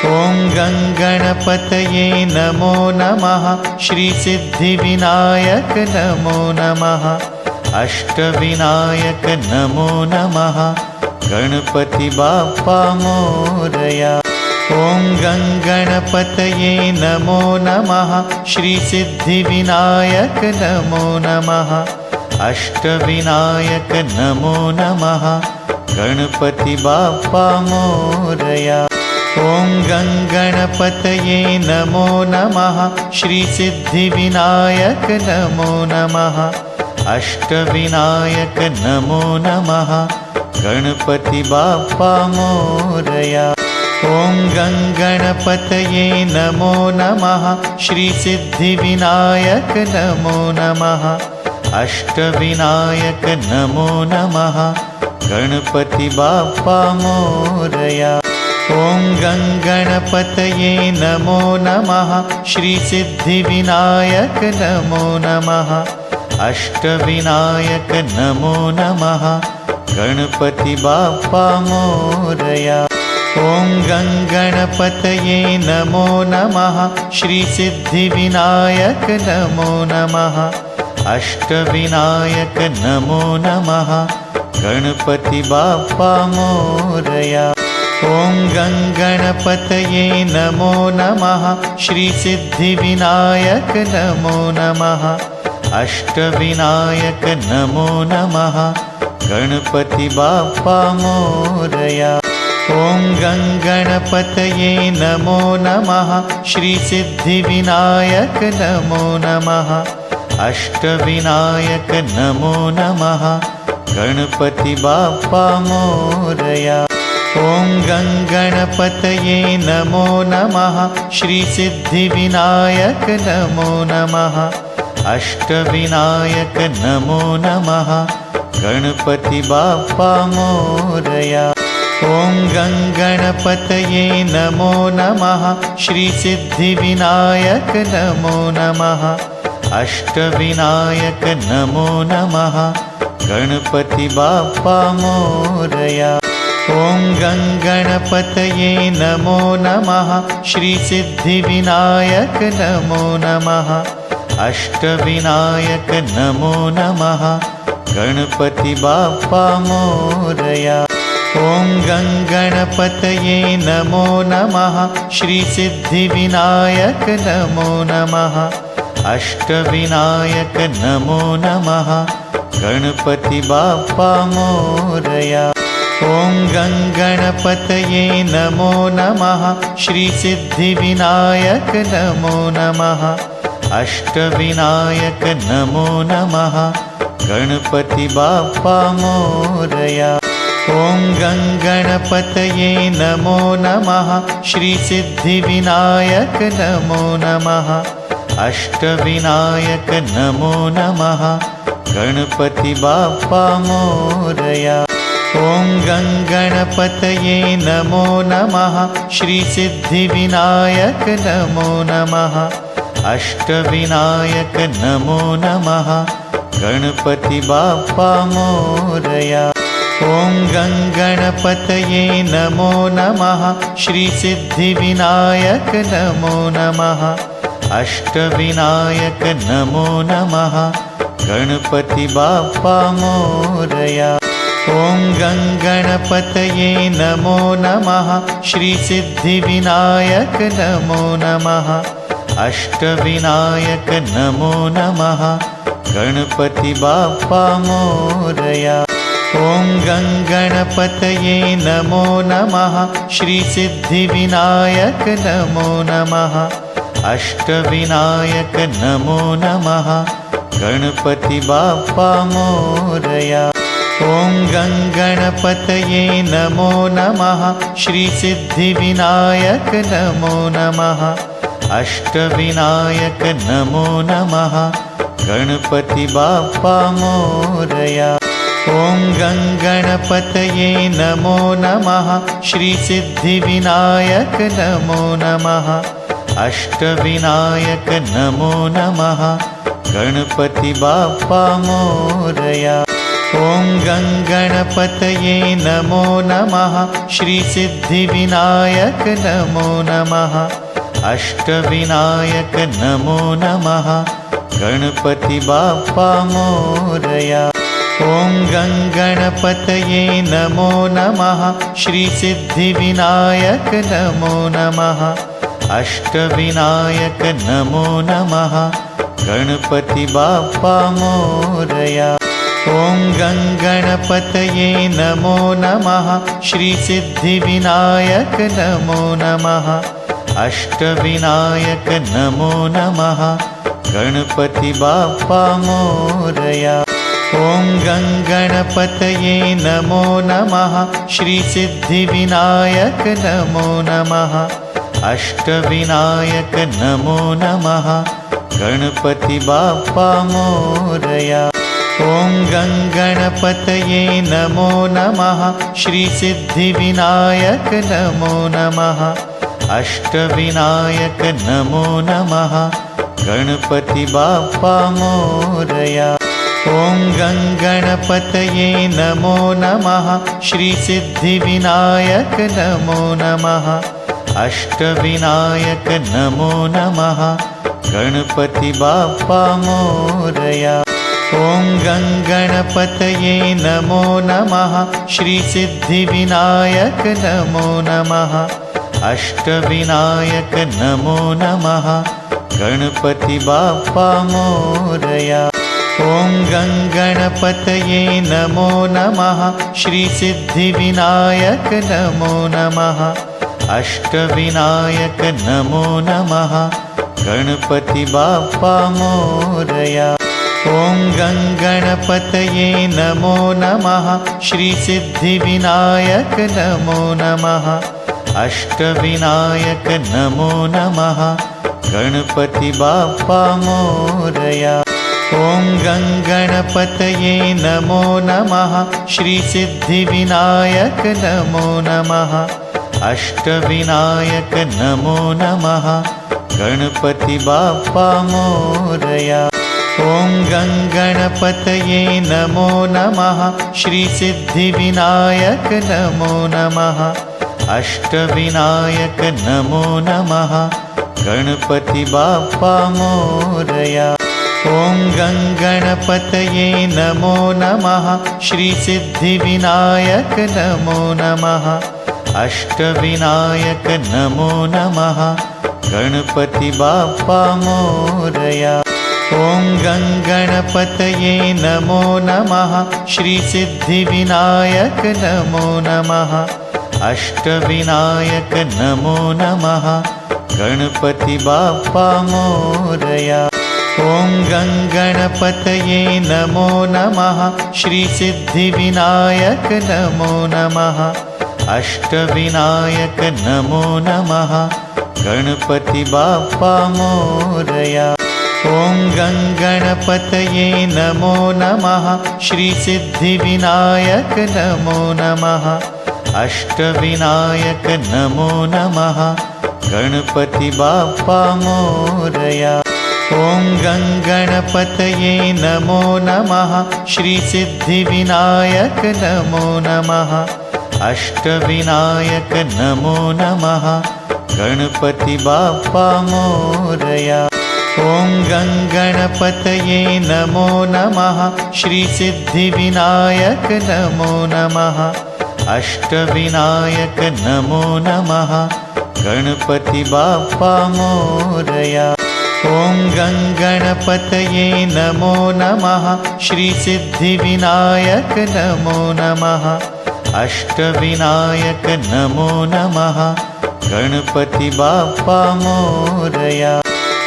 ॐ गङ्गणपतये नमो नमः। श्रीसिद्धिविनायक नमो नमः। अष्टविनायक नमो नमः। गणपति बाप्पा मोरया। ॐ गङ्गणपतये नमो नमः। श्रीसिद्धिविनायक नमो नमः। अष्टविनायक नमो नमः। गणपति बाप्पा मोरया। ॐ गङ्गणपतये नमो नमः। श्रीसिद्धिविनायक नमो नमः। अष्टविनायक नमो नमः। गणपति बाप्पा मोरया। ॐ गङ्गणपतये नमो नमः। श्रीसिद्धिविनायक नमो नमः। अष्टविनायक नमो नमः। गणपति बाप्पा मोरया। ॐ गङ्गणपतये नमो नमः। श्रीसिद्धिविनायक नमो नमः। अष्टविनायक नमो नमः। गणपति बाप्पा मोरया। ॐ गङ्गणपतये नमो नमः। श्रीसिद्धिविनायक नमो नमः। अष्टविनायक नमो नमः। गणपति बाप्पा मोरया। ॐ गङ्गणपतये नमो नमः। श्रीसिद्धिविनायक नमो नमः। अष्टविनायक नमो नमः। गणपति बाप्पा मोरया। ॐ गङ्गणपतये नमो नमः। श्रीसिद्धिविनायक नमो नमः। अष्टविनायक नमो नमः। गणपति बाप्पा मोरया। ॐ गङ्गणपतये नमो नमः। श्रीसिद्धिविनायक नमो नमः। अष्टविनायक नमो नमः। गणपति बाप्पा मोरया। ॐ गङ्गणपतये नमो नमः। श्रीसिद्धिविनायक नमो नमः। अष्टविनायक नमो नमः। गणपति बाप्पा मोरया। ॐ गङ्गणपतये नमो नमः। श्रीसिद्धिविनायक नमो नमः। अष्टविनायक नमो नमः। गणपति बाप्पा मोरया। ॐ गङ्गणपतये नमो नमः। श्रीसिद्धिविनायक नमो नमः। अष्टविनायक नमो नमः। गणपति बाप्पा मोरया। ॐ गङ्गणपतये नमो नमः। श्रीसिद्धिविनायक नमो नमः। अष्टविनायक नमो नमः। गणपति बाप्पा मोरया। ॐ गङ्गणपतये नमो नमः। श्रीसिद्धिविनायक नमो नमः। अष्टविनायक नमो नमः। गणपति बाप्पा मोरया। ॐ गङ्गणपतये नमो नमः। श्रीसिद्धिविनायक नमो नमः। अष्टविनायक नमो नमः। गणपति बाप्पा मोरया। ॐ गङ्गणपतये नमो नमः। श्रीसिद्धिविनायक नमो नमः। अष्टविनायक नमो नमः। गणपति बाप्पा मोरया। ॐ गङ्गणपतये नमो नमः। श्रीसिद्धिविनायक नमो नमः। अष्टविनायक नमो नमः। गणपति बाप्पा मोरया। ॐ गङ्गणपतये नमो नमः। श्रीसिद्धिविनायक नमो नमः। अष्टविनायक नमो नमः। गणपति बाप्पा मोरया। ॐ गङ्गणपतये नमो नमः। श्रीसिद्धिविनायक नमो नमः। अष्टविनायक नमो नमः। गणपति बाप्पा मोरया। ॐ गङ्गणपतये नमो नमः। श्रीसिद्धिविनायक नमो नमः। अष्टविनायक नमो नमः। गणपति बाप्पा मोरया। ॐ गङ्गणपतये नमो नमः श्रीसिद्धिविनायक नमो नमः अष्टविनायक नमो नमः गणपति बाप्पा मोरया ॐ गङ्गणपतये नमो नमः श्रीसिद्धिविनायक नमो नमः अष्टविनायक नमो नमः गणपति बाप्पा मोरया ॐ गङ्गणपतये नमो नमः श्रीसिद्धिविनायक नमो नमः अष्टविनायक नमो नमः गणपति बाप्पा मोरया ॐ गङ्गणपतये नमो नमः श्रीसिद्धिविनायक नमो नमः अष्टविनायक नमो नमः गणपति बाप्पा मोरया ॐ गङ्गणपतये नमो नमः श्रीसिद्धिविनायक नमो नमः अष्टविनायक नमो नमः गणपति बाप्पा मोरया ॐ गङ्गणपतये नमो नमः श्रीसिद्धिविनायक नमो नमः अष्टविनायक नमो नमः गणपति बाप्पा मोरया ॐ गङ्गणपतये नमो नमः श्रीसिद्धिविनायक नमो नमः अष्टविनायक नमो नमः गणपति बाप्पा मोरया ॐ गङ्गणपतये नमो नमः श्रीसिद्धिविनायक नमो नमः अष्टविनायक नमो नमः गणपति बाप्पा मोरया ॐ गङ्गणपतये नमो नमः श्रीसिद्धिविनायक नमो नमः अष्टविनायक नमो नमः गणपति बाप्पा मोरया ॐ गङ्गणपतये नमो नमः श्रीसिद्धिविनायक नमो नमः अष्टविनायक नमो नमः गणपति बाप्पा मोरया ॐ गङ्गणपतये नमो नमः श्रीसिद्धिविनायक नमो नमः अष्टविनायक नमो नमः गणपति बाप्पा मोरया ॐ गङ्गणपतये नमो नमः श्रीसिद्धिविनायक नमो नमः अष्टविनायक नमो नमः गणपति बाप्पा मोरया ॐ गङ्गणपतये नमो नमः श्रीसिद्धिविनायक नमो नमः अष्टविनायक नमो नमः गणपति बाप्पा मोरया ॐ गङ्गणपतये नमो नमः श्रीसिद्धिविनायक नमो नमः अष्टविनायक नमो नमः गणपति बाप्पा मोरया ॐ गङ्गणपतये नमो नमः श्रीसिद्धिविनायक नमो नमः अष्टविनायक नमो नमः गणपति बाप्पा मोरया ॐ गङ्गणपतये नमो नमः श्रीसिद्धिविनायक नमो नमः अष्टविनायक नमो नमः गणपति बाप्पा मोरया ॐ गङ्गणपतये नमो नमः श्रीसिद्धिविनायक नमो नमः अष्टविनायक नमो नमः गणपति बाप्पा मोरया ॐ गङ्गणपतये नमो नमः श्रीसिद्धिविनायक नमो नमः अष्टविनायक नमो नमः गणपति बाप्पा मोरया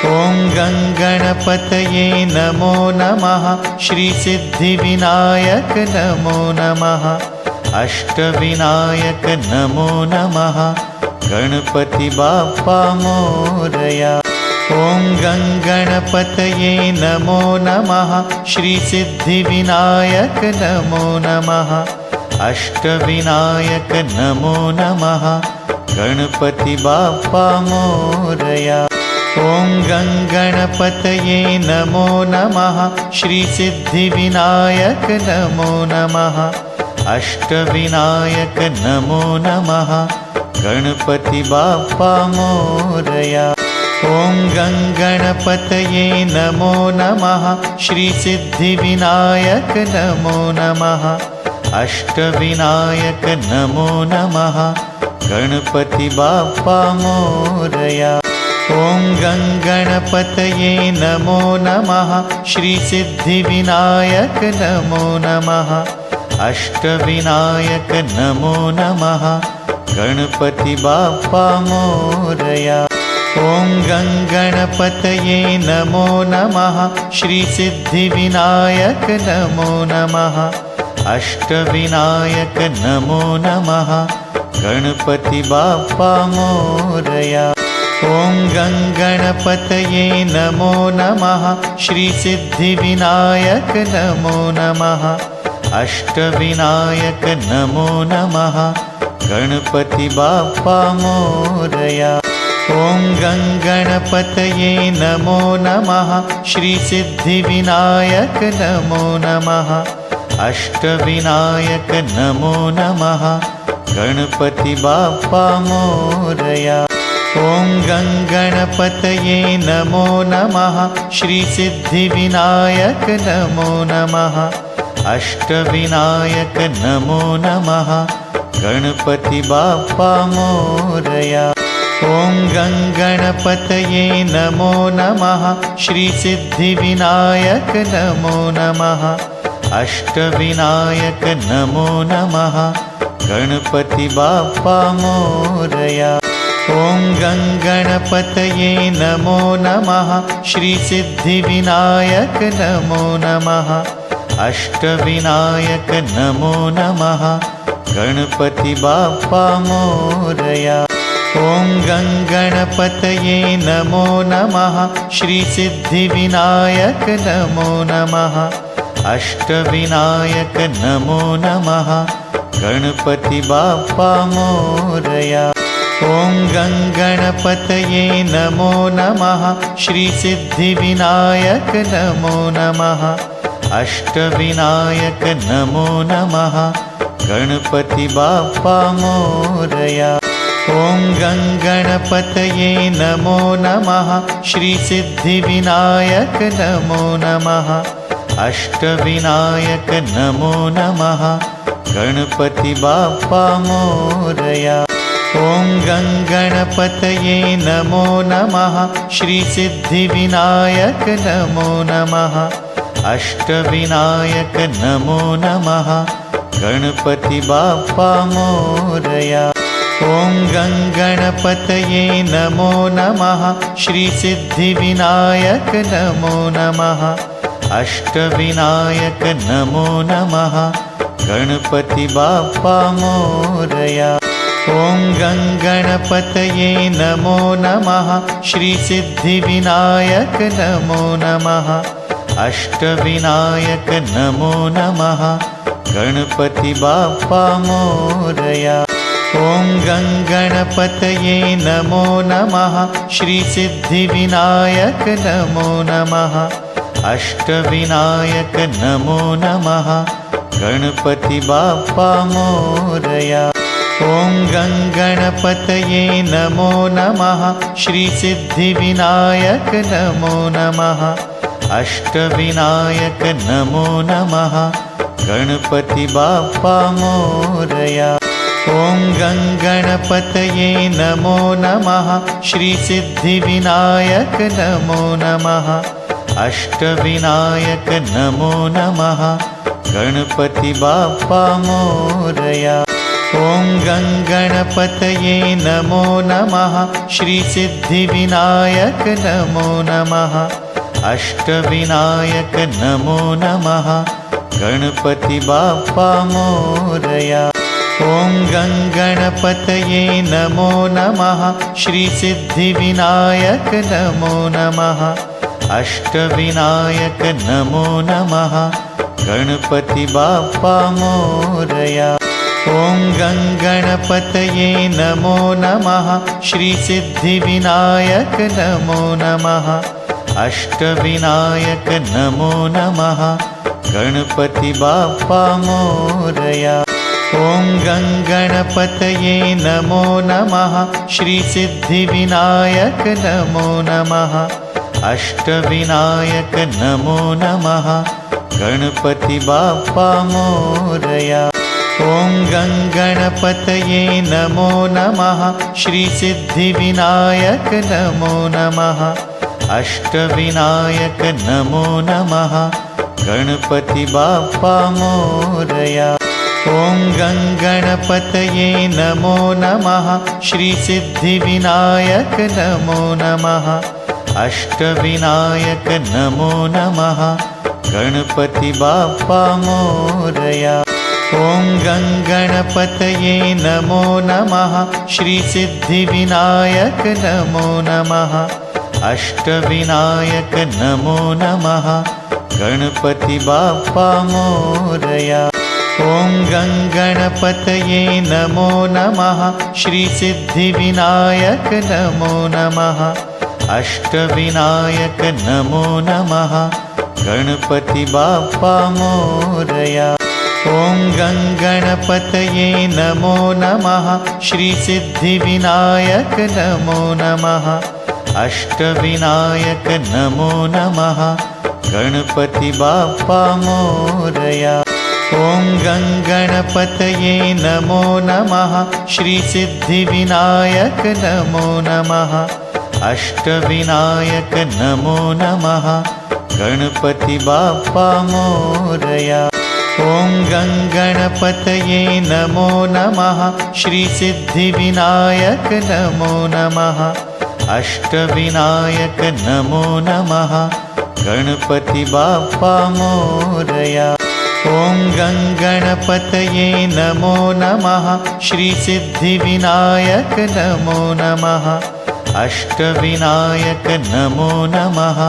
ॐ गङ्गणपतये नमो नमः श्रीसिद्धिविनायक नमो नमः अष्टविनायक नमो नमः गणपति बाप्पा मोरया ॐ गङ्गणपतये नमो नमः श्रीसिद्धिविनायक नमो नमः अष्टविनायक नमो नमः गणपति बाप्पा मोरया ॐ गङ्गणपतये नमो नमः श्रीसिद्धिविनायक नमो नमः अष्टविनायक नमो नमः गणपति बाप्पा मोरया। ॐ गङ्गणपतये नमो नमः श्रीसिद्धिविनायक नमो नमः अष्टविनायक नमो नमः गणपति बाप्पा मोरया। ॐ गङ्गणपतये नमो नमः श्रीसिद्धिविनायक नमो नमः अष्टविनायक नमो नमः गणपति बाप्पा मोरया। ॐ गङ्गणपतये नमो नमः श्रीसिद्धिविनायक नमो नमः अष्टविनायक नमो नमः गणपति बाप्पा मोरया। ॐ गङ्गणपतये नमो नमः श्रीसिद्धिविनायक नमो नमः अष्टविनायक नमो नमः गणपति बाप्पा मोरया। ॐ गङ्गणपतये नमो नमः श्रीसिद्धिविनायक नमो नमः अष्टविनायक नमो नमः गणपति बाप्पा मोरया। ॐ गङ्गणपतये नमो नमः श्रीसिद्धिविनायक नमो नमः अष्टविनायक नमो नमः गणपति बाप्पा मोरया। ॐ गङ्गणपतये नमो नमः श्रीसिद्धिविनायक नमो नमः अष्टविनायक नमो नमः गणपति बाप्पा मोरया। ॐ गङ्गणपतये नमो नमः श्रीसिद्धिविनायक नमो नमः अष्टविनायक नमो नमः गणपति बाप्पा मोरया। ॐ गङ्गणपतये नमो नमः श्रीसिद्धिविनायक नमो नमः अष्टविनायक नमो नमः गणपति बाप्पा मोरया। ॐ गङ्गणपतये नमो नमः श्रीसिद्धिविनायक नमो नमः अष्टविनायक नमो नमः गणपति बाप्पा मोरया। ॐ गङ्गणपतये नमो नमः श्रीसिद्धिविनायक नमो नमः अष्टविनायक नमो नमः गणपति बाप्पा मोरया। ॐ गङ्गणपतये नमो नमः श्रीसिद्धिविनायक नमो नमः अष्टविनायक नमो नमः गणपति बाप्पा मोरया। ॐ गङ्गणपतये नमो नमः श्रीसिद्धिविनायक नमो नमः अष्टविनायक नमो नमः गणपति बाप्पा मोरया। ॐ गङ्गणपतये नमो नमः श्रीसिद्धिविनायक नमो नमः अष्टविनायक नमो नमः गणपति बाप्पा मोरया। ॐ गङ्गणपतये नमो नमः श्रीसिद्धिविनायक नमो नमः अष्टविनायक नमो नमः गणपति बाप्पा मोरया। ॐ गङ्गणपतये नमो नमः श्रीसिद्धिविनायक नमो नमः अष्टविनायक नमो नमः गणपति बाप्पा मोरया। ॐ गङ्गणपतये नमो नमः श्रीसिद्धिविनायक नमो नमः अष्टविनायक नमो नमः गणपति बाप्पा मोरया। ॐ गङ्गणपतये नमो नमः श्रीसिद्धिविनायक नमो नमः अष्टविनायक नमो नमः गणपति बाप्पा मोरया। ॐ गङ्गणपतये नमो नमः श्रीसिद्धिविनायक नमो नमः अष्टविनायक नमो नमः गणपति बाप्पा मोरया। ॐ गङ्गणपतये नमो नमः श्रीसिद्धिविनायक नमो नमः अष्टविनायक नमो नमः गणपति बाप्पा मोरया ॐ गङ्गणपतये नमो नमः श्रीसिद्धिविनायक नमो नमः अष्टविनायक नमो नमः गणपति बाप्पा मोरया ॐ गङ्गणपतये नमो नमः श्रीसिद्धिविनायक नमो नमः अष्टविनायक नमो नमः गणपति बाप्पा मोरया ॐ गङ्गणपतये नमो नमः श्रीसिद्धिविनायक नमो नमः अष्टविनायक नमो नमः गणपति बाप्पा मोरया ॐ गङ्गणपतये नमो नमः श्रीसिद्धिविनायक नमो नमः अष्टविनायक नमो नमः गणपति बाप्पा मोरया ॐ गङ्गणपतये नमो नमः श्रीसिद्धिविनायक नमो नमः अष्टविनायक नमो नमः गणपति बाप्पा मोरया ॐ गङ्गणपतये नमो नमः श्रीसिद्धिविनायक नमो नमः अष्टविनायक नमो नमः गणपति बाप्पा मोरया ॐ गङ्गणपतये नमो नमः श्रीसिद्धिविनायक नमो नमः अष्टविनायक नमो नमः गणपति बाप्पा मोरया ॐ गङ्गणपतये नमो नमः श्रीसिद्धिविनायक नमो नमः अष्टविनायक नमो नमः गणपति बाप्पा मोरया ॐ गङ्गणपतये नमो नमः श्रीसिद्धिविनायक नमो नमः अष्टविनायक नमो नमः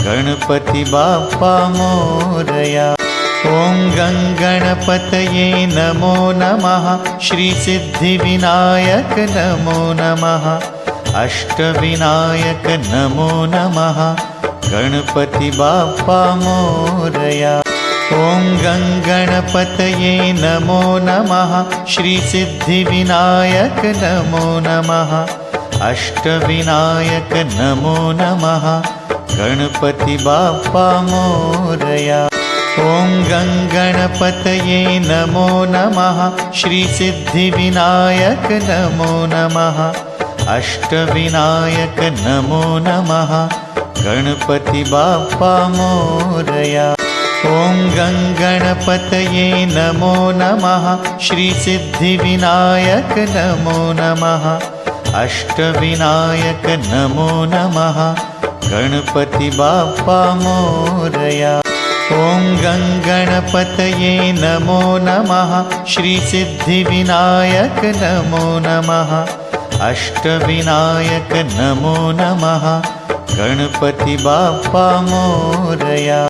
गणपति बाप्पा मोरया ॐ गङ्गणपतये नमो नमः श्रीसिद्धिविनायक नमो नमः अष्टविनायक नमो नमः गणपति बाप्पा मोरया ॐ गङ्गणपतये नमो नमः श्रीसिद्धिविनायक नमो नमः अष्टविनायक नमो नमः गणपति बाप्पा मोरया ॐ गङ्गणपतये नमो नमः श्रीसिद्धिविनायक नमो नमः अष्टविनायक नमो नमः गणपति बाप्पा मोरया ॐ गङ्गणपतये नमो नमः श्रीसिद्धिविनायक नमो नमः अष्टविनायक नमो नमः गणपति बाप्पा मोरया ॐ गङ्गणपतये नमो नमः श्रीसिद्धिविनायक नमो नमः अष्टविनायक नमो नमः गणपति बाप्पा मोरया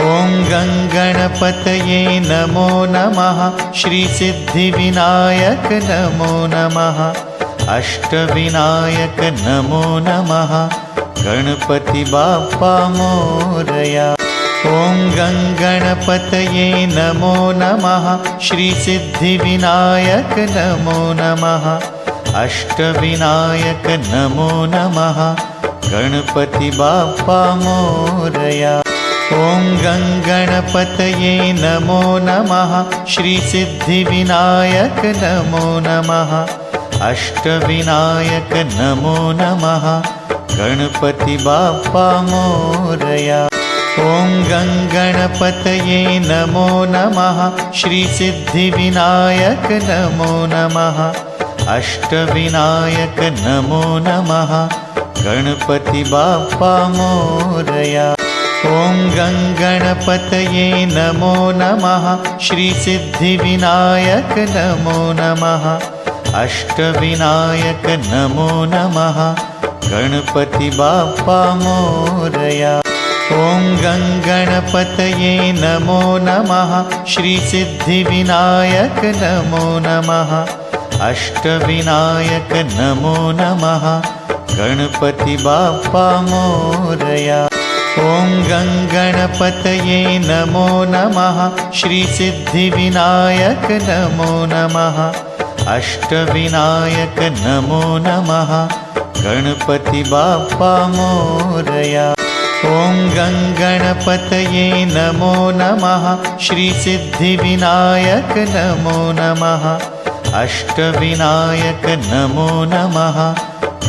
ॐ गङ्गणपतये नमो नमः श्रीसिद्धिविनायक नमो नमः अष्टविनायक नमो नमः गणपति बाप्पा मोरया ॐ गङ्गणपतये नमो नमः श्रीसिद्धिविनायक नमो नमः अष्टविनायक नमो नमः गणपति बाप्पा मोरया ॐ गङ्गणपतये नमो नमः श्रीसिद्धिविनायक नमो नमः अष्टविनायक नमो नमः गणपति बाप्पा मोरया ॐ गङ्गणपतये नमो नमः श्रीसिद्धिविनायक नमो नमः अष्टविनायक नमो नमः गणपति बाप्पा मोरया ॐ गङ्गणपतये नमो नमः श्रीसिद्धिविनायक नमो नमः अष्टविनायक नमो नमः गणपति बाप्पा मोरया ॐ गङ्गणपतये नमो नमः श्रीसिद्धिविनायक नमो नमः अष्टविनायक नमो नमः गणपति बाप्पा मोरया। ॐ गङ्गणपतये नमो नमः श्रीसिद्धिविनायक नमो नमः अष्टविनायक नमो नमः गणपति बाप्पा मोरया। ॐ गङ्गणपतये नमो नमः श्रीसिद्धिविनायक नमो नमः अष्टविनायक नमो नमः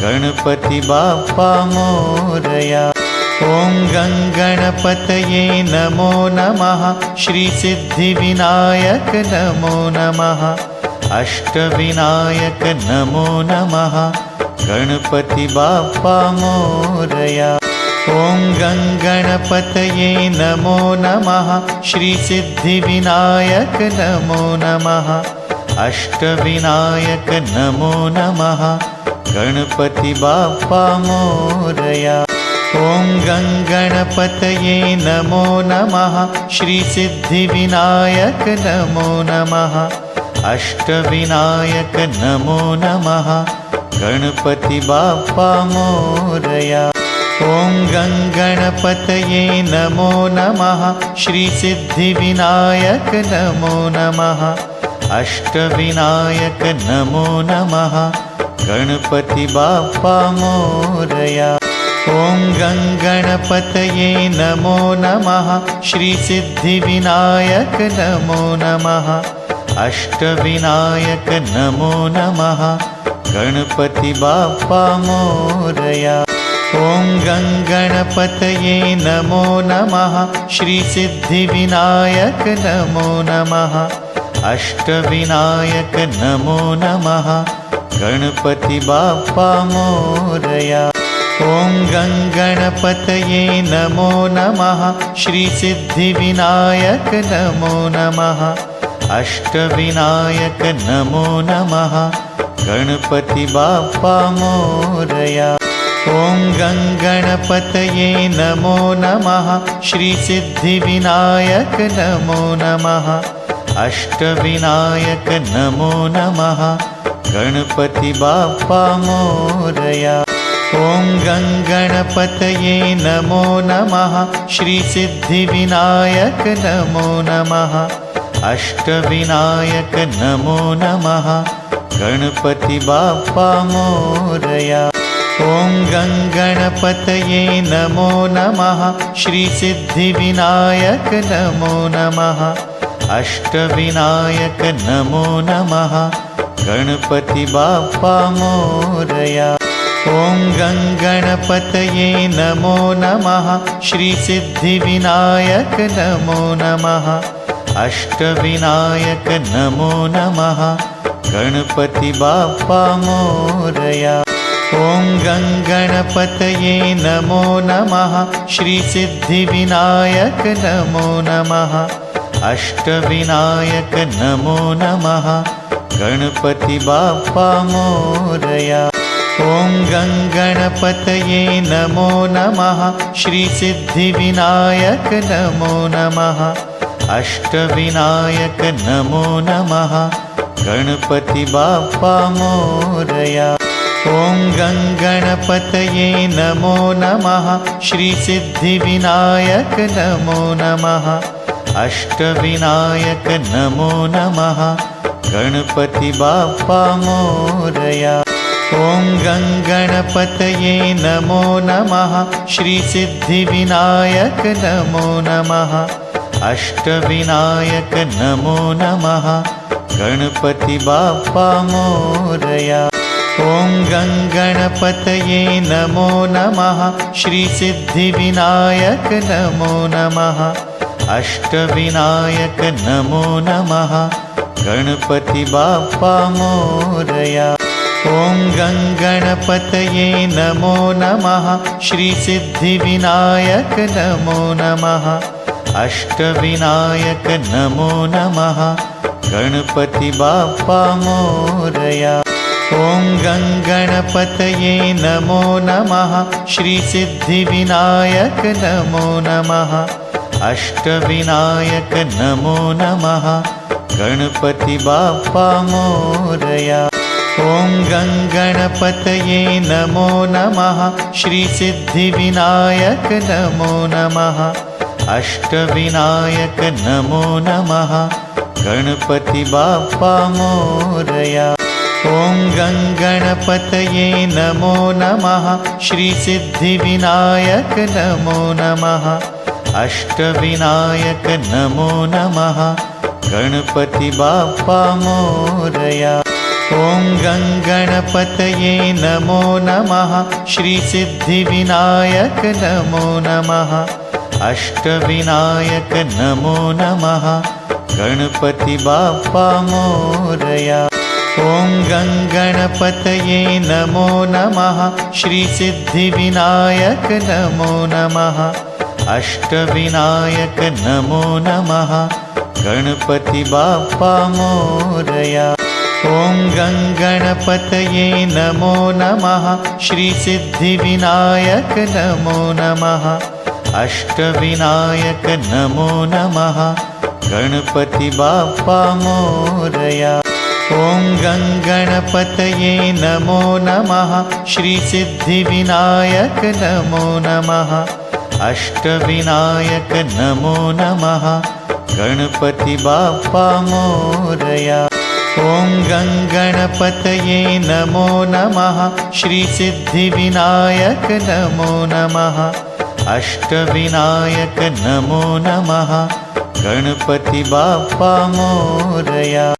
गणपति बाप्पा मोरया। ॐ गङ्गणपतये नमो नमः श्रीसिद्धिविनायक नमो नमः अष्टविनायक नमो नमः गणपति बाप्पा मोरया। ॐ गङ्गणपतये नमो नमः श्रीसिद्धिविनायक नमो नमः अष्टविनायक नमो नमः गणपति बाप्पा मोरया। ॐ गङ्गणपतये नमो नमः श्रीसिद्धिविनायक नमो नमः अष्टविनायक नमो नमः गणपति बाप्पा मोरया। ॐ गङ्गणपतये नमो नमः श्रीसिद्धिविनायक नमो नमः अष्टविनायक नमो नमः गणपति बाप्पा मोरया। ॐ गङ्गणपतये नमो नमः श्रीसिद्धिविनायक नमो नमः अष्टविनायक नमो नमः गणपति बाप्पा मोरया। ॐ गङ्गणपतये नमो नमः श्रीसिद्धिविनायक नमो नमः अष्टविनायक नमो नमः गणपति बाप्पा मोरया। ॐ गङ्गणपतये नमो नमः श्रीसिद्धिविनायक नमो नमः अष्टविनायक नमो नमः गणपति बाप्पा मोरया। ॐ गङ्गणपतये नमो नमः श्रीसिद्धिविनायक नमो नमः अष्टविनायक नमो नमः गणपति बाप्पा मोरया। ॐ गङ्गणपतये नमो नमः श्रीसिद्धिविनायक नमो नमः अष्टविनायक नमो नमः गणपति बाप्पा मोरया। ॐ गङ्गणपतये नमो नमः श्रीसिद्धिविनायक नमो नमः अष्टविनायक नमो नमः गणपति बाप्पा मोरया। ॐ गङ्गणपतये नमो नमः श्रीसिद्धिविनायक नमो नमः अष्टविनायक नमो नमः गणपति बाप्पा मोरया। ॐ गङ्गणपतये नमो नमः श्रीसिद्धिविनायक नमो नमः अष्टविनायक नमो नमः गणपति बाप्पा मोरया। ॐ गङ्गणपतये नमो नमः श्रीसिद्धिविनायक नमो नमः अष्टविनायक नमो नमः गणपति बाप्पा मोरया। ॐ गङ्गणपतये नमो नमः श्रीसिद्धिविनायक नमो नमः अष्टविनायक नमो नमः गणपति बाप्पा मोरया। ॐ गङ्गणपतये नमो नमः श्रीसिद्धिविनायक नमो नमः अष्टविनायक नमो नमः गणपति बाप्पा मोरया। ॐ गङ्गणपतये नमो नमः श्रीसिद्धिविनायक नमो नमः अष्टविनायक नमो नमः गणपति बाप्पा मोरया। ॐ गङ्गणपतये नमो नमः श्रीसिद्धिविनायक नमो नमः अष्टविनायक नमो नमः गणपति बाप्पा मोरया। ॐ गङ्गणपतये नमो नमः। श्रीसिद्धिविनायक नमो नमः। अष्टविनायक नमो नमः। गणपति बाप्पा मोरया। ॐ गङ्गणपतये नमो नमः। श्रीसिद्धिविनायक नमो नमः। अष्टविनायक नमो नमः। गणपति बाप्पा मोरया। ॐ गङ्गणपतये नमो नमः। श्रीसिद्धिविनायक नमो नमः। अष्टविनायक नमो नमः। गणपति बाप्पा मोरया। ॐ गङ्गणपतये नमो नमः। श्रीसिद्धिविनायक नमो नमः। अष्टविनायक नमो नमः। गणपति बाप्पा मोरया। ॐ गङ्गणपतये नमो नमः। श्रीसिद्धिविनायक नमो नमः। अष्टविनायक नमो नमः। गणपति बाप्पा मोरया। ॐ गङ्गणपतये नमो नमः। श्रीसिद्धिविनायक नमो नमः। अष्टविनायक नमो नमः। गणपति बाप्पा मोरया। ॐ गङ्गणपतये नमो नमः। श्रीसिद्धिविनायक नमो नमः। अष्टविनायक नमो नमः। गणपति बाप्पा मोरया। ॐ गङ्गणपतये नमो नमः। श्रीसिद्धिविनायक नमो नमः। अष्टविनायक नमो नमः। गणपति बाप्पा मोरया।